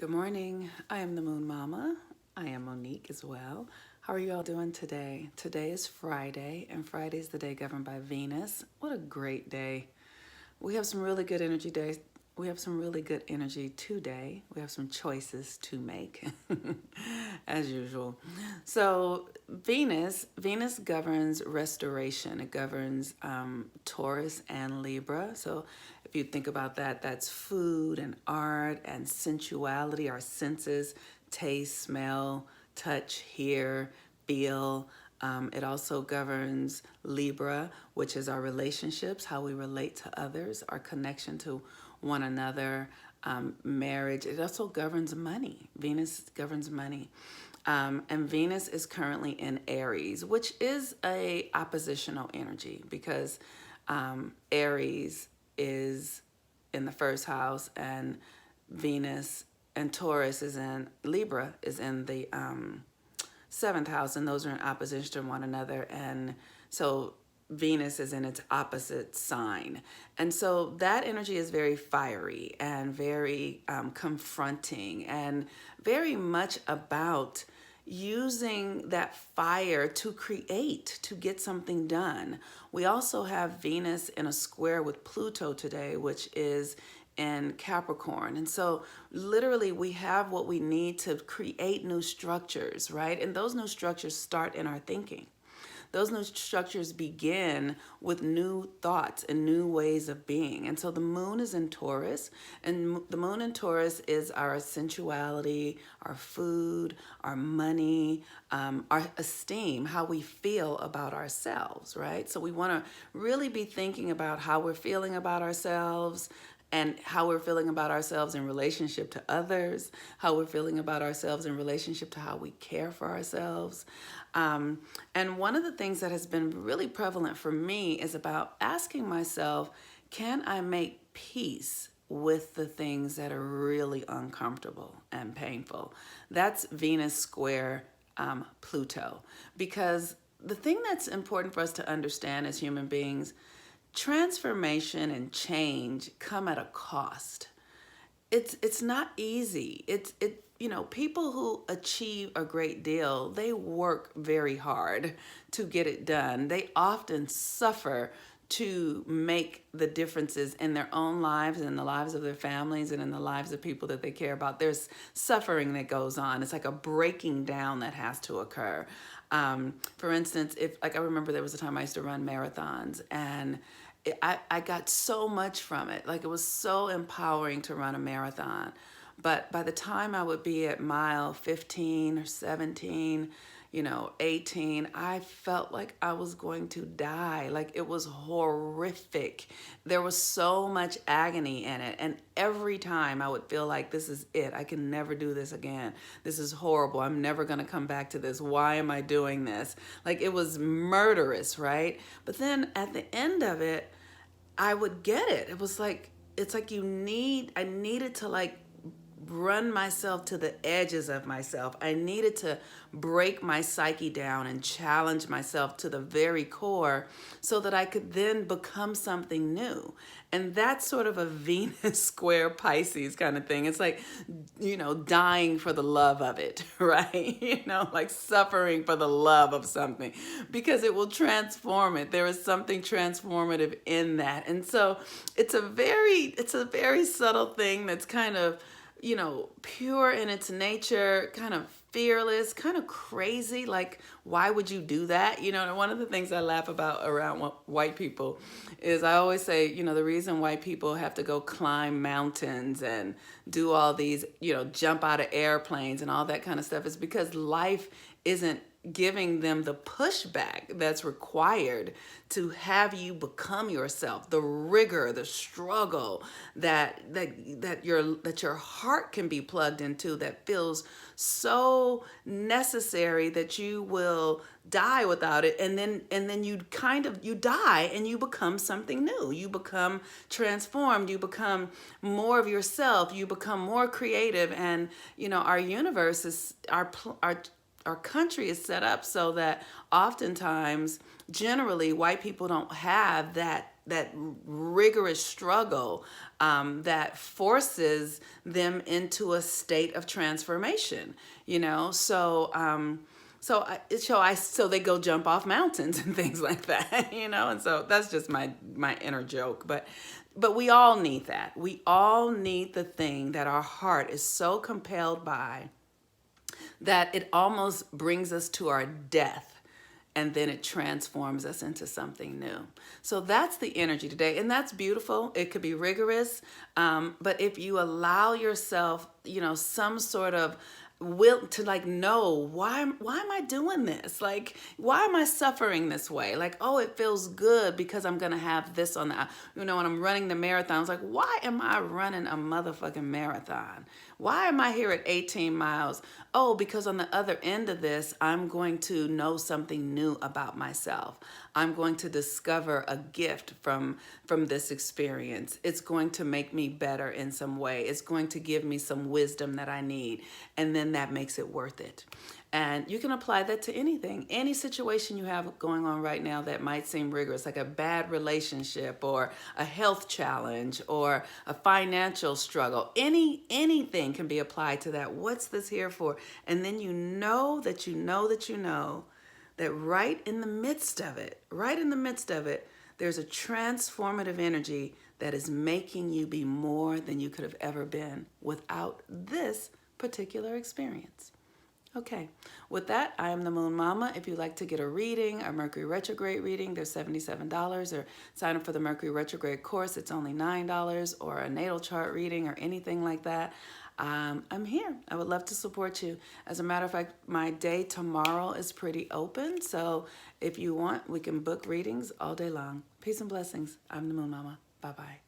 Good morning. I am the Moon Mama. I am Monique as well. How are you all doing today? Today is Friday, and Friday is the day governed by Venus. What a great day. We have some really good energy days. We have some really good energy today. We have some choices to make, as usual. So Venus governs restoration. It governs Taurus and Libra. So if you think about that, that's food and art and sensuality, our senses, taste, smell, touch, hear, feel. It also governs Libra, which is our relationships, how we relate to others, our connection to one another, marriage. It also governs money. Venus governs money. And Venus is currently in Aries, which is a oppositional energy because Aries is in the first house, and Venus and Taurus is in Libra is in the seventh house, and those are in opposition to one another. And so Venus is in its opposite sign. And so that energy is very fiery and very confronting and very much about using that fire to create, to get something done. We also have Venus in a square with Pluto today, which is in Capricorn. And so literally we have what we need to create new structures, right? And those new structures start in our thinking. Those new structures begin with new thoughts and new ways of being. And so the moon is in Taurus, and the moon in Taurus is our sensuality, our food, our money, our esteem, how we feel about ourselves, right? So we want to really be thinking about how we're feeling about ourselves, and how we're feeling about ourselves in relationship to others, how we're feeling about ourselves in relationship to how we care for ourselves. And one of the things that has been really prevalent for me is about asking myself, can I make peace with the things that are really uncomfortable and painful? That's Venus square Pluto. Because the thing that's important for us to understand as human beings, transformation and change come at a cost. It's not easy. People who achieve a great deal, they work very hard to get it done. They often suffer to make the differences in their own lives and in the lives of their families and in the lives of people that they care about. There's suffering that goes on. It's like a breaking down that has to occur. For instance, if like I remember there was a time I used to run marathons, and I got so much from it. Like, it was so empowering to run a marathon. But by the time I would be at mile 15 or 17, 18, I felt like I was going to die. Like, it was horrific. There was so much agony in it. And every time I would feel like, this is it. I can never do this again. This is horrible. I'm never going to come back to this. Why am I doing this? Like, it was murderous, right? But then at the end of it, I would get it. It's like I needed to like run myself to the edges of myself. I needed to break my psyche down and challenge myself to the very core so that I could then become something new. And that's sort of a Venus square Pisces kind of thing. It's like, dying for the love of it, right? Like suffering for the love of something, because it will transform it. There is something transformative in that. And so it's a very subtle thing that's kind of, pure in its nature, kind of fearless, kind of crazy. Like, why would you do that? One of the things I laugh about around white people is I always say, the reason white people have to go climb mountains and do all these, jump out of airplanes and all that kind of stuff is because life isn't giving them the pushback that's required to have you become yourself, the rigor, the struggle that your heart can be plugged into, that feels so necessary that you will die without it, and then you die and you become something new. You become transformed, you become more of yourself, you become more creative. And our universe is our country is set up so that oftentimes, generally, white people don't have that that rigorous struggle that forces them into a state of transformation, you know? So they go jump off mountains and things like that, you know? And so that's just my inner joke. But we all need that. We all need the thing that our heart is so compelled by that it almost brings us to our death, and then it transforms us into something new. So that's the energy today, and that's beautiful. It could be rigorous, but if you allow yourself, you know, some sort of will to like know why am I doing this, like why am I suffering this way, like, oh, it feels good because I'm gonna have this on the, you know, when I'm running the marathon, it's like, why am I running a motherfucking marathon? Why am I here at 18 miles? Oh, because on the other end of this, I'm going to know something new about myself. I'm going to discover a gift from this experience. It's going to make me better in some way. It's going to give me some wisdom that I need. And then that makes it worth it. And you can apply that to anything, any situation you have going on right now that might seem rigorous, like a bad relationship or a health challenge or a financial struggle. Anything can be applied to that. What's this here for? And then you know that you know that you know that right in the midst of it, there's a transformative energy that is making you be more than you could have ever been without this particular experience. Okay, with that, I am the Moon Mama. If you'd like to get a reading, a Mercury retrograde reading, they're $77, or sign up for the Mercury retrograde course, it's only $9, or a natal chart reading or anything like that. I'm here. I would love to support you. As a matter of fact, my day tomorrow is pretty open, so if you want, we can book readings all day long. Peace and blessings. I'm the Moon Mama. Bye-bye.